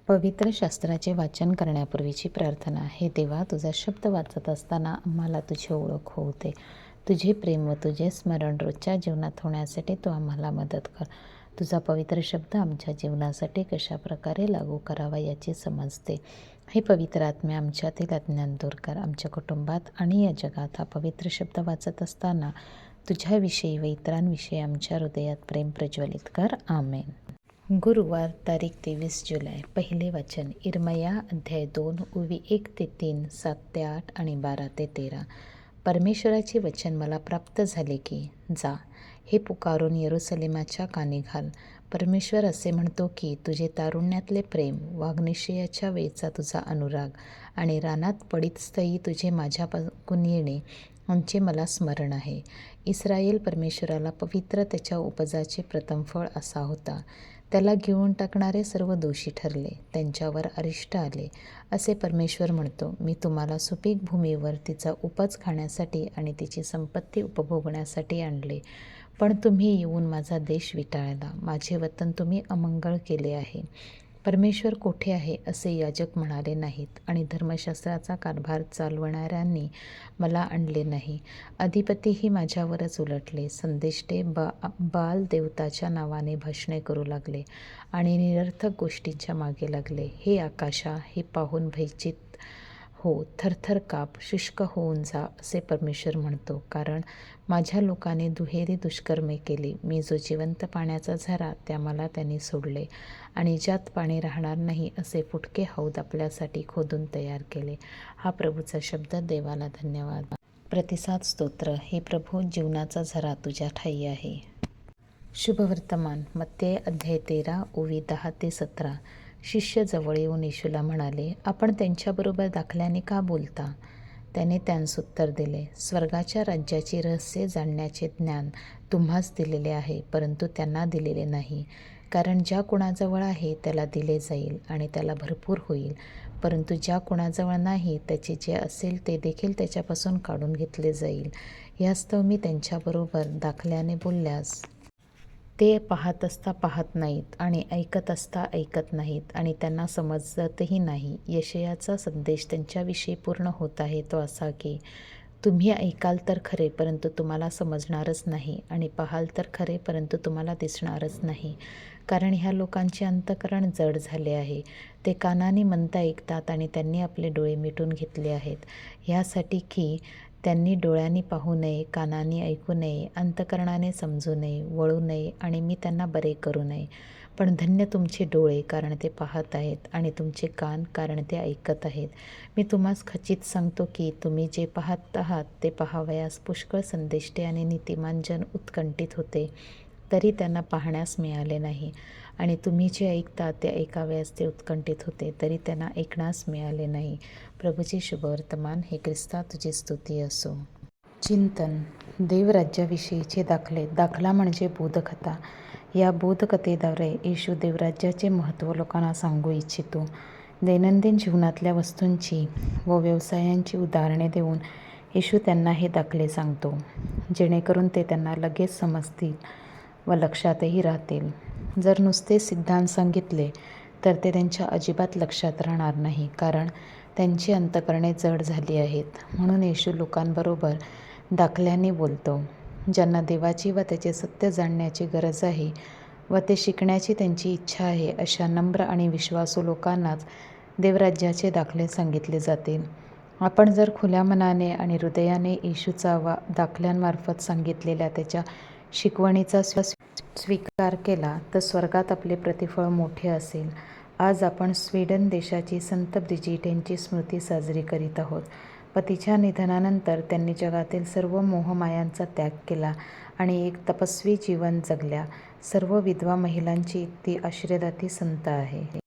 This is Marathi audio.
पवित्र शास्त्राचे वाचन करण्यापूर्वीची प्रार्थना. हे देवा, तुझा शब्द वाचत असताना आम्हाला तुझी ओळख होऊ दे. तुझे प्रेम व तुझे स्मरण रोजच्या जीवनात होण्यासाठी तू आम्हाला मदत कर. तुझा पवित्र शब्द आमच्या जीवनासाठी कशा प्रकारे लागू करावा याची समज दे. हे पवित्र आत्मे आमच्यातील अज्ञान दूर कर. आमच्या कुटुंबात आणि या जगात हा पवित्र शब्द वाचत असताना तुझ्याविषयी व इतरांविषयी आमच्या हृदयात प्रेम प्रज्वलित कर. आमेन. गुरुवार तारीख 23 जुलै. पहिले वचन इर्मया अध्याय 2 उवी 1 ते 3, 7 ते 8 आणि 12 ते 13. परमेश्वराचे वचन मला प्राप्त झाले की, जा, हे पुकारून यरूशलेमाच्या कानी घाल. परमेश्वर असे म्हणतो की, तुझे तारुण्यातले प्रेम, वाग्निश्चयाच्या वेळचा तुझा अनुराग आणि रानात पडित स्थयी तुझे माझ्यापासून येणे आमचे मला स्मरण आहे. इस्राയേल परमेश्वराला पवित्र त्याच्या उपजाचे प्रथम फळ असा होता. त्याला गिळून टाकणारे सर्व दोषी ठरले, त्यांच्यावर अरिष्ट आले. असे परमेश्वर म्हणतो, मी तुम्हाला सुपीक भूमीवर तिचा उपज खाण्यासाठी आणि तिची संपत्ती उपभोगण्यासाठी आणले. पण तुम्ही येऊन माझा देश विटाळला, माझे वतन तुम्ही अमंगळ केले आहे. परमेश्वर कोठे आहे असे याजक म्हणाले नाहीत आणि धर्मशास्त्राचा कारभार चालवणाऱ्यांनी मला आणले नाही. अधिपतीही माझ्यावरच उलटले. संदेष्टे बाल देवताच्या नावाने भाषणे करू लागले आणि निरर्थक गोष्टींच्या मागे लागले. हे आकाशा, हे पाहून भयचीत हो, थरथर काप, शुष्क होऊन जा, असे परमेश्वर म्हणतो. कारण माझ्या लोकाने दुहेरी दुष्कर्मे केली. मी जो जिवंत पाण्याचा झरा त्या मला त्यांनी सोडले आणि ज्यात पाणी राहणार नाही असे फुटके हौद आपल्यासाठी खोदून तयार केले. हा प्रभूचा शब्द. देवाला धन्यवाद. प्रतिसाद स्तोत्र. हे प्रभू, जीवनाचा झरा तुझ्या ठायी आहे. शुभवर्तमान. मत्तेय अध्याय 13 ओवी 10 ते 17. शिष्य जवळ येऊन येशूला म्हणाले, आपण त्यांच्याबरोबर दाखल्याने का बोलता? त्याने त्यांस उत्तर दिले, स्वर्गाच्या राज्याची रहस्ये जाणण्याचे ज्ञान तुम्हास दिलेले आहे, परंतु त्यांना दिलेले नाही. कारण ज्या कुणाजवळ आहे त्याला दिले जाईल आणि त्याला भरपूर होईल, परंतु ज्या कुणाजवळ नाही त्याचे जे असेल ते देखील त्याच्यापासून काढून घेतले जाईल. यास्तव मी त्यांच्याबरोबर दाखल्याने बोलल्यास ते पाहत असता पाहत नाहीत आणि ऐकत असता ऐकत नाहीत आणि त्यांना समजतही नाही. यशयाचा संदेश त्यांच्याविषयी पूर्ण होत आहे, तो असा की, तुम्ही ऐकाल तर खरे, परंतु तुम्हाला समजणारच नाही, आणि पाहाल तर खरे, परंतु तुम्हाला दिसणारच नाही. कारण ह्या लोकांचे अंतःकरण जड झाले आहे. ते कानाने म्हणता ऐकतात आणि त्यांनी आपले डोळे मिटून घेतले आहेत, ह्यासाठी की त्यांनी डोळ्यांनी पाहू नये, कानांनी ऐकू नये, अंतःकरणाने समजू नये, वळू नये आणि मी त्यांना बरे करू नये. पण धन्य तुमचे डोळे, कारण ते पाहत आहेत, आणि तुमचे कान, कारण ते ऐकत आहेत. मी तुम्हास खचित सांगतो की तुम्ही जे पाहत आहात ते पाहावयास पुष्कळ संदेष्टे आणि नीतिमान जन उत्कंठित होते, तरी त्यांना पाहण्यास मिळाले नाही. आणि तुम्ही जे ऐकता ते ऐकावयास ते उत्कंठित होते, तरी त्यांना ऐकण्यास मिळाले नाही. प्रभूचे शुभवर्तमान. हे ख्रिस्ता, तुझी स्तुती असो. चिंतन. देवराज्याविषयीचे दाखले. दाखला म्हणजे बोधकथा. या बोधकथेद्वारे येशू देवराज्याचे महत्त्व लोकांना सांगू इच्छितो. दैनंदिन जीवनातल्या वस्तूंची व व्यवसायांची उदाहरणे देऊन येशू त्यांना हे दाखले सांगतो, जेणेकरून ते त्यांना लगेच समजतील व लक्षातही राहतील. जर नुसते सिद्धांत सांगितले तर ते त्यांच्या अजिबात लक्षात राहणार नाही, कारण त्यांची अंतःकरणे जड झाली आहेत. म्हणून येशू लोकांबरोबर दाखल्याने बोलतो. ज्यांना देवाची व त्याचे सत्य जाणण्याची गरज आहे व ते शिकण्याची त्यांची इच्छा आहे, अशा नम्र आणि विश्वासू लोकांनाच देवराज्याचे दाखले सांगितले जातील. आपण जर खुल्या मनाने आणि हृदयाने येशूचा दाखल्यांमार्फत सांगितलेल्या त्याच्या शिकवणीचा स्वीकार केला तर स्वर्गात आपले प्रतिफळ मोठे असेल. आज आपण स्वीडन देशाची संत ब्रिजिट यांची स्मृती साजरी करीत आहोत. पतीच्या निधनानंतर त्यांनी जगातील सर्व मोहमायांचा त्याग केला आणि एक तपस्वी जीवन जगल्या. सर्व विधवा महिलांची ती आश्रयदाती संत आहे.